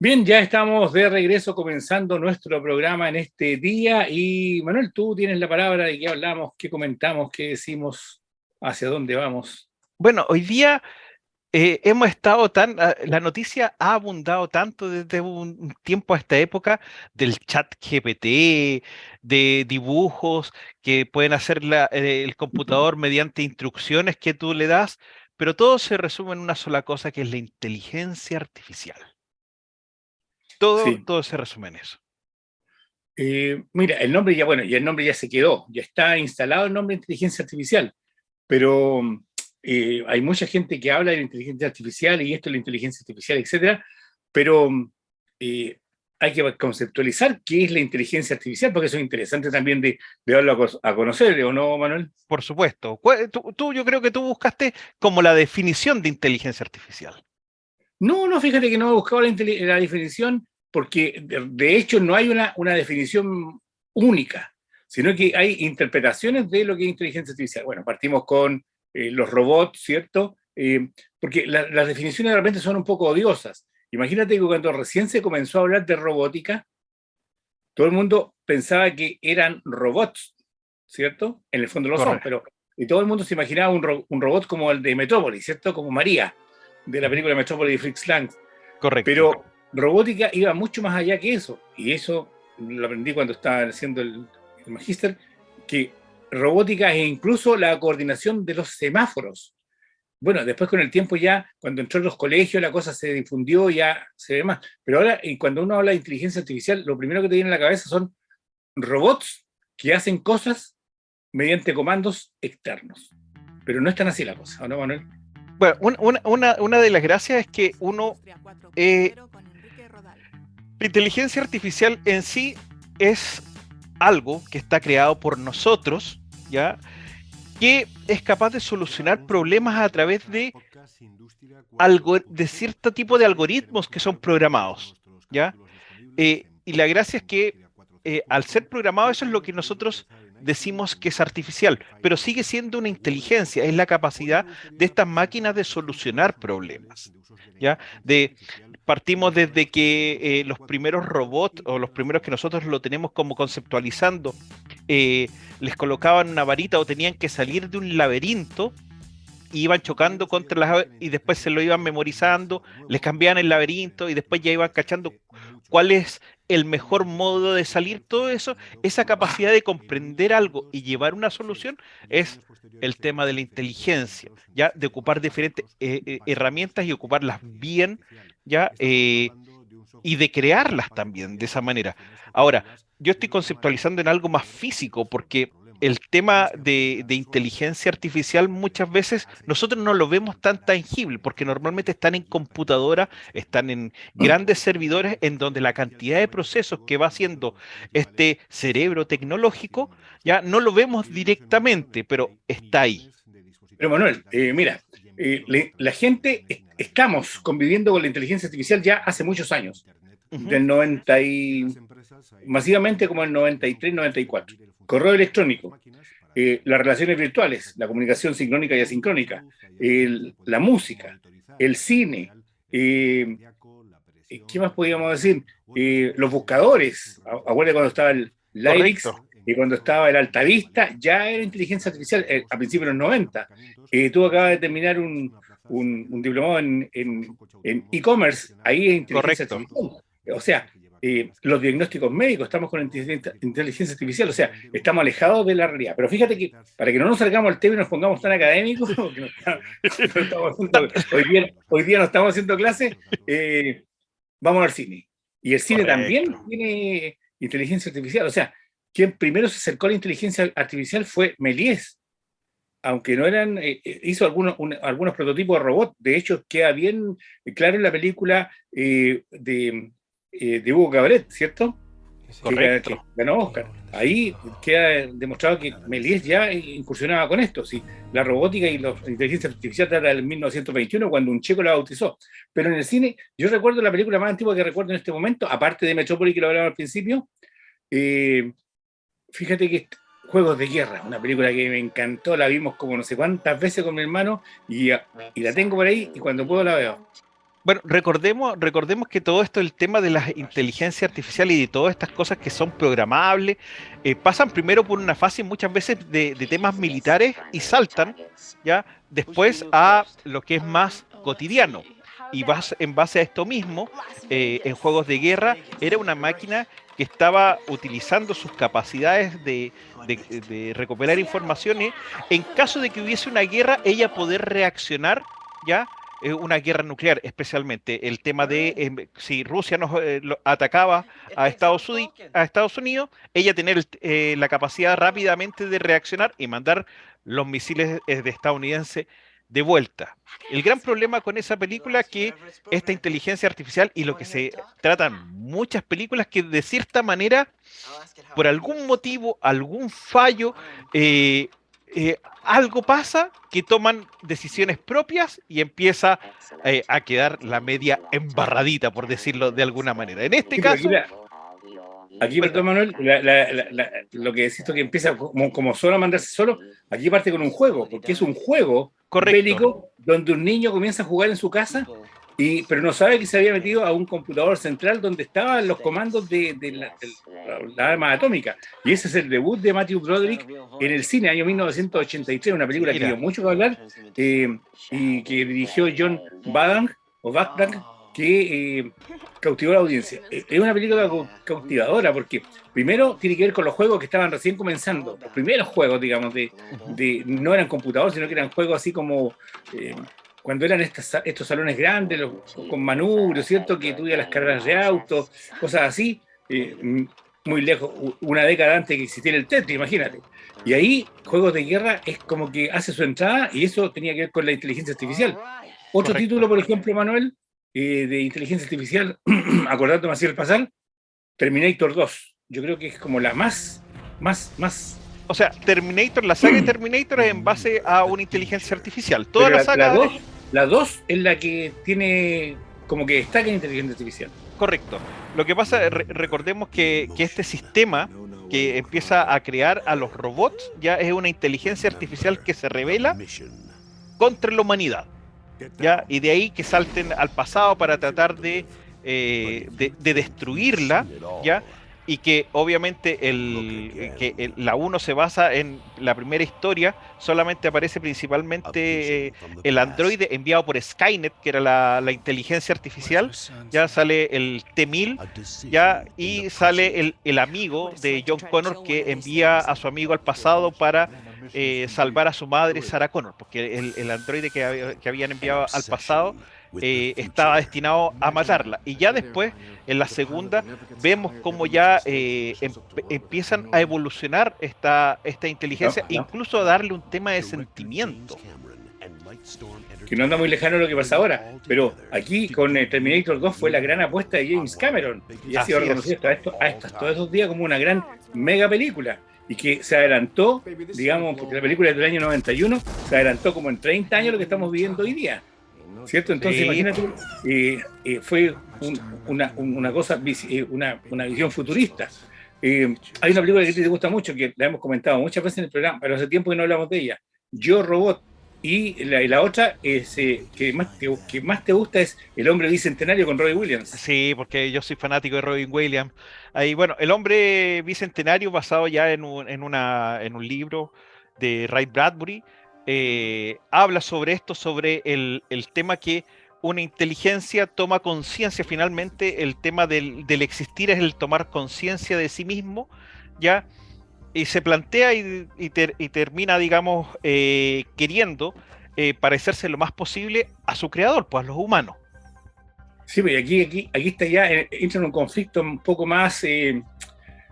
Bien, ya estamos de regreso comenzando nuestro programa en este día y Manuel, tú tienes la palabra de qué hablamos, qué comentamos, qué decimos, hacia dónde vamos. Bueno, hoy día hemos estado la noticia ha abundado tanto desde un tiempo a esta época del chat GPT, de dibujos que pueden hacer el computador mediante instrucciones que tú le das, pero todo se resume en una sola cosa que es la inteligencia artificial. Todo, Sí, todo se resume en eso. mira, el nombre ya, bueno, y el nombre ya se quedó, ya está instalado el nombre de inteligencia artificial, pero hay mucha gente que habla de la inteligencia artificial y esto es la inteligencia artificial, etcétera, pero eh, hay que conceptualizar qué es la inteligencia artificial, porque eso es interesante también de darlo a conocer, ¿o no, Manuel? Por supuesto. Yo creo que tú buscaste como la definición de inteligencia artificial. No, no, fíjate que no he buscado la definición porque de hecho no hay una definición única, sino que hay interpretaciones de lo que es inteligencia artificial. Bueno, partimos con los robots, ¿cierto? Porque las definiciones de repente son un poco odiosas. Imagínate que cuando recién se comenzó a hablar de robótica, todo el mundo pensaba que eran robots, ¿cierto? En el fondo lo son, Correcto. pero y todo el mundo se imaginaba un robot como el de Metrópolis, ¿cierto? Como María, de la película Metrópolis de Fritz Lang. Correcto. Pero robótica iba mucho más allá que eso, y eso lo aprendí cuando estaba haciendo el magíster, que robótica es incluso la coordinación de los semáforos. Bueno, después con el tiempo ya, cuando entró en los colegios, la cosa se difundió, ya se ve más. Pero ahora, y cuando uno habla de inteligencia artificial, lo primero que te viene a la cabeza son robots que hacen cosas mediante comandos externos. Pero no es tan así la cosa, ¿o no, Manuel? Bueno, una de las gracias es que eh, la inteligencia artificial en sí es algo que está creado por nosotros, ¿ya? Que es capaz de solucionar problemas a través de cierto tipo de algoritmos que son programados, ¿ya? Y la gracia es que al ser programado eso es lo que nosotros decimos que es artificial, pero sigue siendo una inteligencia, es la capacidad de estas máquinas de solucionar problemas, ¿ya? Partimos desde que los primeros robots o los primeros que nosotros lo tenemos como conceptualizando, les colocaban una varita o tenían que salir de un laberinto y iban chocando contra las y después se lo iban memorizando, les cambiaban el laberinto y después ya iban cachando cuál es el mejor modo de salir. Todo eso, esa capacidad de comprender algo y llevar una solución es el tema de la inteligencia, ya de ocupar diferentes herramientas y ocuparlas bien, ya y de crearlas también de esa manera. Ahora, yo estoy conceptualizando en algo más físico porque el tema de inteligencia artificial muchas veces nosotros no lo vemos tan tangible porque normalmente están en computadora, están en grandes servidores en donde la cantidad de procesos que va haciendo este cerebro tecnológico ya no lo vemos directamente, pero está ahí. Pero Manuel, mira, la gente estamos conviviendo con la inteligencia artificial ya hace muchos años, Ujú. del 90 y masivamente como el 93, 94. Correo electrónico, las relaciones virtuales, la comunicación sincrónica y asincrónica, la música, el cine, eh, ¿qué más podríamos decir? Los buscadores, acuérdate cuando estaba el Correcto, Lyrics y cuando estaba el Altavista, ya era inteligencia artificial a principios de los 90. Tú acabas de terminar un diplomado en e-commerce, ahí es inteligencia correcto. artificial. O sea, los diagnósticos médicos, estamos con inteligencia artificial, o sea, estamos alejados de la realidad. Pero fíjate que para que no nos salgamos el tema y nos pongamos tan académicos, que no estamos haciendo, hoy día no estamos haciendo clases, vamos al cine. Y el cine también Correcto. tiene inteligencia artificial. O sea, quien primero se acercó a la inteligencia artificial fue Méliès, aunque no eran, hizo algunos prototipos de robot. De hecho, queda bien claro en la película de Hugo Cabret, ¿cierto? Que Correcto. ganó Oscar. Ahí queda demostrado que Méliès ya incursionaba con esto. Sí, la robótica y la inteligencia artificial data del 1921 cuando un checo la bautizó. Pero en el cine, yo recuerdo la película más antigua que recuerdo en este momento, aparte de Metrópolis que lo hablaba al principio, eh, fíjate que Juegos de Guerra, una película que me encantó, la vimos como no sé cuántas veces con mi hermano y la tengo por ahí y cuando puedo la veo. Bueno, recordemos que todo esto, el tema de la inteligencia artificial y de todas estas cosas que son programables, pasan primero por una fase muchas veces de temas militares y saltan ya después a lo que es más cotidiano. Y en base a esto mismo, en juegos de guerra, era una máquina que estaba utilizando sus capacidades de recuperar informaciones. En caso de que hubiese una guerra, ella poder reaccionar ya una guerra nuclear, especialmente el tema de si Rusia nos atacaba a Estados Unidos, ella tener la capacidad rápidamente de reaccionar y mandar los misiles de estadounidense de vuelta. El gran problema con esa película es que esta inteligencia artificial y lo que se tratan muchas películas que de cierta manera, por algún motivo, algún fallo, algo pasa que toman decisiones propias y empieza a quedar la media embarradita, por decirlo de alguna manera. En este Sí, pero caso, aquí, perdón, Manuel, lo que decís tú que empieza como solo a mandarse solo, aquí parte con un juego, porque es un juego correcto, bélico donde un niño comienza a jugar en su casa, pero no sabe que se había metido a un computador central donde estaban los comandos de la arma atómica. Y ese es el debut de Matthew Broderick en el cine, año 1983, una película que dio mucho que hablar, y que dirigió John Badham, que cautivó a la audiencia. Es una película cautivadora porque primero tiene que ver con los juegos que estaban recién comenzando, los primeros juegos, digamos, no eran computadores, sino que eran juegos así como cuando eran estos salones grandes, con manubrios, ¿cierto? Que tuviera las carreras de autos, cosas así, muy lejos, una década antes que existiera el Tetris, imagínate. Y ahí, juegos de guerra es como que hace su entrada y eso tenía que ver con la inteligencia artificial. Otro correcto. título, por ejemplo, Manuel, de inteligencia artificial, acordándome así el pasar, Terminator 2. Yo creo que es como la más. O sea, la saga de Terminator es en base a una inteligencia artificial. Toda Pero la saga... la 2 es la que tiene como que destaca en inteligencia artificial. Correcto. Lo que pasa, recordemos que este sistema que empieza a crear a los robots ya es una inteligencia artificial que se revela contra la humanidad. ¿Ya? Y de ahí que salten al pasado para tratar de destruirla, ¿ya? Y que obviamente la 1 se basa en la primera historia, solamente aparece principalmente el androide enviado por Skynet, que era la inteligencia artificial, ya sale el T-1000, ya, y sale el amigo de John Connor que envía a su amigo al pasado para salvar a su madre Sarah Connor, porque el androide que habían enviado al pasado estaba destinado a matarla. Y ya después, en la segunda, vemos cómo ya empiezan a evolucionar esta inteligencia, incluso a darle un tema de sentimiento. Que no anda muy lejano lo que pasa ahora, pero aquí con Terminator 2 fue la gran apuesta de James Cameron y ha sido reconocido hasta todos estos días como una gran mega película y que se adelantó, digamos, porque la película es del año 91, se adelantó como en 30 años lo que estamos viviendo hoy día, ¿cierto? Entonces imagínate, fue una cosa, una visión futurista. Hay una película que te gusta mucho, que la hemos comentado muchas veces en el programa, pero hace tiempo que no hablamos de ella, Yo Robot. Y la otra es, que más te gusta es El hombre bicentenario con Robin Williams. Sí, porque yo soy fanático de Robin Williams. Ahí, bueno, El hombre bicentenario, basado ya en un libro de Ray Bradbury, habla sobre esto, sobre el tema que una inteligencia toma conciencia. Finalmente, el tema del existir es el tomar conciencia de sí mismo, ¿ya? Y se plantea y termina, digamos, queriendo parecerse lo más posible a su creador, pues a los humanos. Sí, pero aquí está ya, entra en un conflicto un poco más,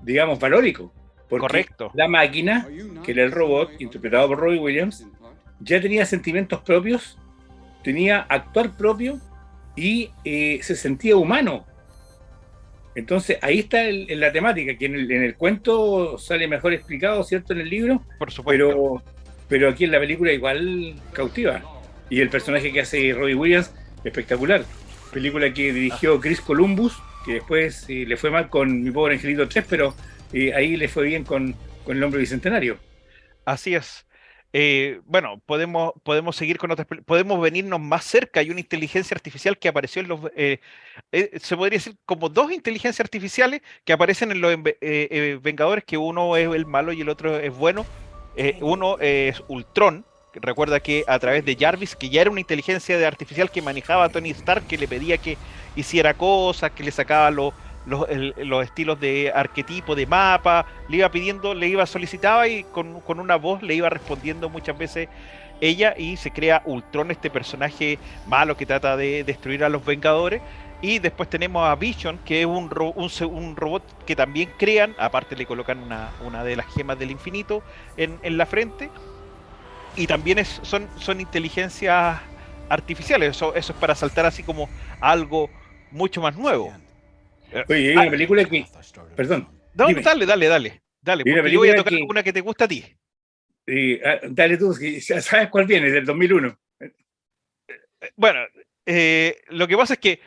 digamos, valórico. Porque correcto. La máquina, que era el robot, interpretado por Robin Williams, ya tenía sentimientos propios, tenía actuar propio y se sentía humano. Entonces, ahí está la temática, que en el cuento sale mejor explicado, ¿cierto?, en el libro. Por supuesto. Pero aquí en la película igual cautiva. Y el personaje que hace Robin Williams, espectacular. Película que dirigió Chris Columbus, que después le fue mal con Mi Pobre Angelito 3, pero ahí le fue bien con El hombre bicentenario. Así es. bueno, podemos seguir con otras, podemos venirnos más cerca. Hay una inteligencia artificial que apareció en se podría decir como dos inteligencias artificiales que aparecen en los Vengadores, que uno es el malo y el otro es bueno. Uno es Ultron, que recuerda que a través de Jarvis, que ya era una inteligencia artificial que manejaba a Tony Stark, que le pedía que hiciera cosas, que le sacaba los estilos de arquetipo, de mapa, le iba pidiendo, solicitaba y con una voz le iba respondiendo muchas veces ella, y se crea Ultron, este personaje malo que trata de destruir a los Vengadores. Y después tenemos a Vision, que es un robot que también crean, aparte le colocan una de las gemas del infinito en la frente, y también son inteligencias artificiales. Eso es para saltar así como algo mucho más nuevo. Oye, hay una película que... Perdón, No, dime. dale, Hay una porque yo voy a película tocar que... una que te gusta a ti. dale tú, ya sabes cuál viene, del 2001. Bueno, lo que pasa es que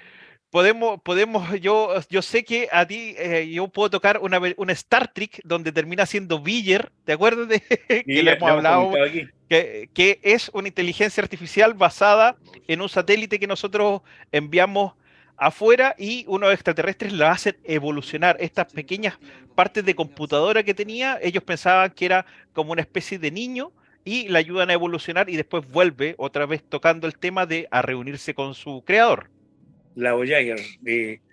yo sé que a ti, yo puedo tocar una Star Trek donde termina siendo Villar, ¿te acuerdas de que Y le ya hemos lo hemos hablado? comentado aquí. Que es una inteligencia artificial basada en un satélite que nosotros enviamos afuera, y unos extraterrestres la hacen evolucionar. Estas pequeñas partes de computadora que tenía, ellos pensaban que era como una especie de niño, y la ayudan a evolucionar, y después vuelve otra vez tocando el tema de a reunirse con su creador. La Voyager,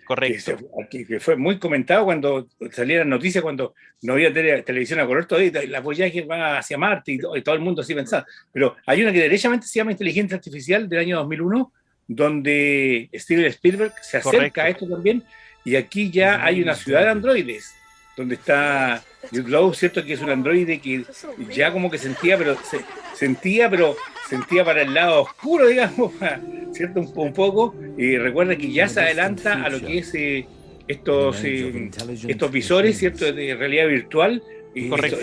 Correcto. que fue muy comentado cuando salieron noticias, cuando no había televisión a color todavía, la Voyager va hacia Marte y todo el mundo así pensaba. Pero hay una que derechamente se llama Inteligencia Artificial del año 2001, donde Steven Spielberg se acerca Correcto. a esto también, y aquí ya hay una ciudad de androides, donde está Jude Law, ¿cierto? Que es un androide que ya como que sentía para el lado oscuro, digamos, ¿cierto? Un poco. Recuerda que ya se adelanta a lo que es estos visores, ¿cierto? De realidad virtual. Correcto.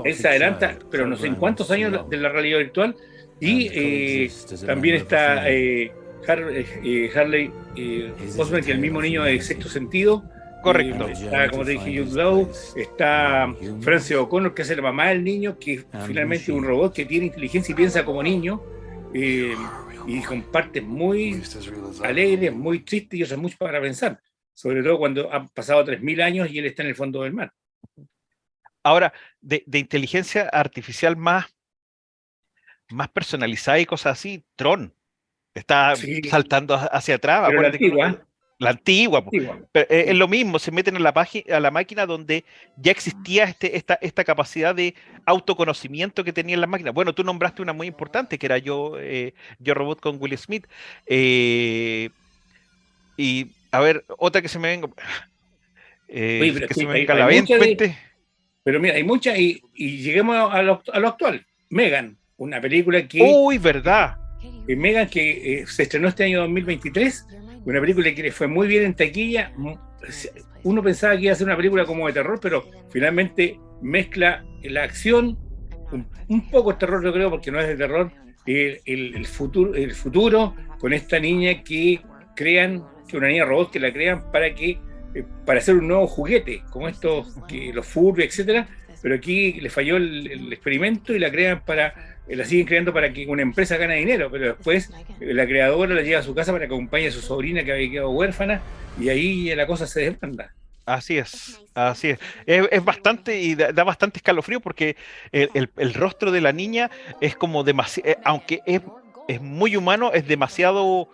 Él se adelanta, pero no sé en cuántos años de la realidad virtual. Y también está Harley Osment, que es el mismo niño de Sexto Sentido. Correcto. Está, como te dije, Jude Law. Está Frances O'Connor, que es la mamá del niño, que finalmente es un robot que tiene inteligencia y piensa como niño, y con partes muy alegres, muy tristes y otras mucho para pensar, sobre todo cuando han pasado 3000 años y él está en el fondo del mar. Ahora, de inteligencia artificial más personalizada y cosas así, Tron está saltando hacia atrás. Pero la antigua. La antigua. Pero es lo mismo, se meten a la máquina donde ya existía esta capacidad de autoconocimiento que tenían las máquinas. Bueno, tú nombraste una muy importante, que era Yo Robot con Will Smith. Y a ver, otra que se me venga. Oye, que se me hay venga a la mente. Pero mira, hay muchas, y lleguemos a lo actual. Megan, una película que... ¡Uy, verdad! Megan, que se estrenó este año 2023, una película que le fue muy bien en taquilla. Uno pensaba que iba a ser una película como de terror, pero finalmente mezcla la acción, un poco de terror, yo creo, porque no es de terror, el futuro con esta niña que una niña robot que la crean para hacer un nuevo juguete, como estos, los Furby, etcétera. Pero aquí le falló el experimento y la siguen creando para que una empresa gane dinero, pero después la creadora la lleva a su casa para que acompañe a su sobrina que había quedado huérfana, y ahí la cosa se desbanda. Así es. Es bastante, y da bastante escalofrío, porque el rostro de la niña es como demasiado, aunque es muy humano, es demasiado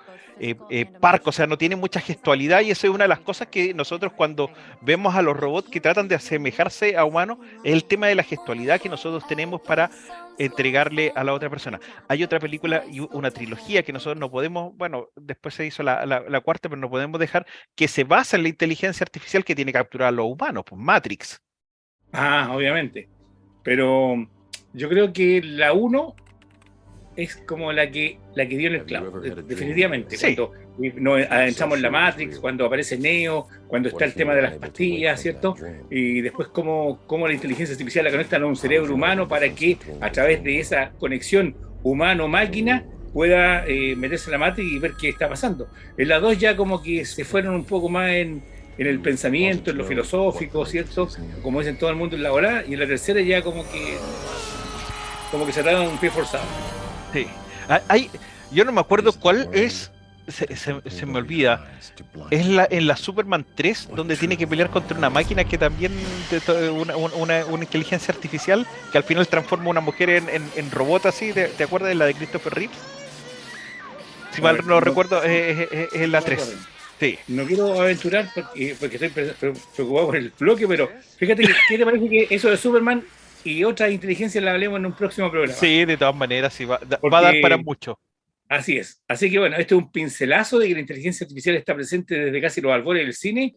parco, o sea, no tiene mucha gestualidad, y eso es una de las cosas que nosotros, cuando vemos a los robots que tratan de asemejarse a humanos, es el tema de la gestualidad que nosotros tenemos para entregarle a la otra persona. Hay otra película y una trilogía que nosotros no podemos, bueno, después se hizo la cuarta, pero no podemos dejar, que se basa en la inteligencia artificial que tiene que capturar a los humanos, pues Matrix. Obviamente. Pero yo creo que la 1 es como la que dio en el clavo, definitivamente. Sí. Cuando nos adentramos en la Matrix, cuando aparece Neo, cuando está el tema de las pastillas, ¿cierto? Y después cómo la inteligencia artificial la conecta a un cerebro humano para que a través de esa conexión humano-máquina pueda meterse en la Matrix y ver qué está pasando. En la 2 ya como que se fueron un poco más en el pensamiento, en lo filosófico, ¿cierto? Como dicen todo el mundo en la hora, y en la tercera ya como que como que se trata de un pie forzado. Sí. Yo no me acuerdo cuál es, se me olvida. Es en la Superman 3, donde tiene que pelear contra una máquina que también, una inteligencia artificial, que al final transforma a una mujer en robot así. ¿Te acuerdas de la de Christopher Reeves? Si mal no recuerdo, es la No me 3. acuerdo. Sí. No quiero aventurar porque estoy preocupado por el bloque, pero fíjate que, ¿qué te parece que eso de Superman y otras inteligencias la hablemos en un próximo programa? Sí, de todas maneras, sí, va a dar para Porque mucho. así es. Así que bueno, este es un pincelazo de que la inteligencia artificial está presente desde casi los albores del cine,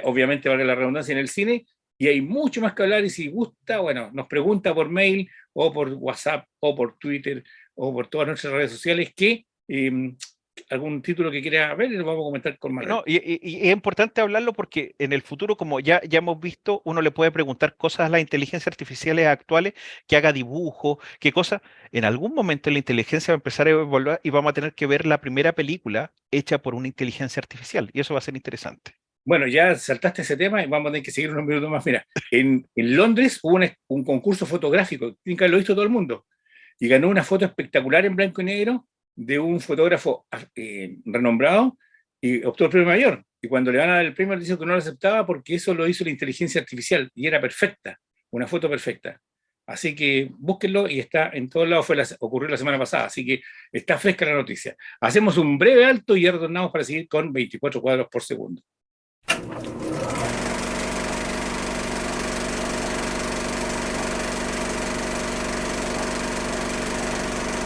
obviamente valga la redundancia, en el cine, y hay mucho más que hablar, y si gusta, bueno, nos pregunta por mail o por WhatsApp o por Twitter o por todas nuestras redes sociales algún título que quiera ver y lo vamos a comentar con Manuel. No, y es importante hablarlo porque en el futuro, como ya hemos visto, uno le puede preguntar cosas a las inteligencias artificiales actuales, que haga dibujo, qué cosa. En algún momento la inteligencia va a empezar a evolucionar y vamos a tener que ver la primera película hecha por una inteligencia artificial. Y eso va a ser interesante. Bueno, ya saltaste ese tema y vamos a tener que seguir unos minutos más. Mira, en Londres hubo un concurso fotográfico, tiene que haberlo visto todo el mundo, y ganó una foto espectacular en blanco y negro de un fotógrafo renombrado y obtuvo el premio mayor. Y cuando le van a dar el premio, le dicen que no lo aceptaba porque eso lo hizo la inteligencia artificial y era perfecta, una foto perfecta. Así que búsquenlo y está en todos lados, ocurrió la semana pasada, así que está fresca la noticia. Hacemos un breve alto y ya retornamos para seguir con 24 cuadros por segundo.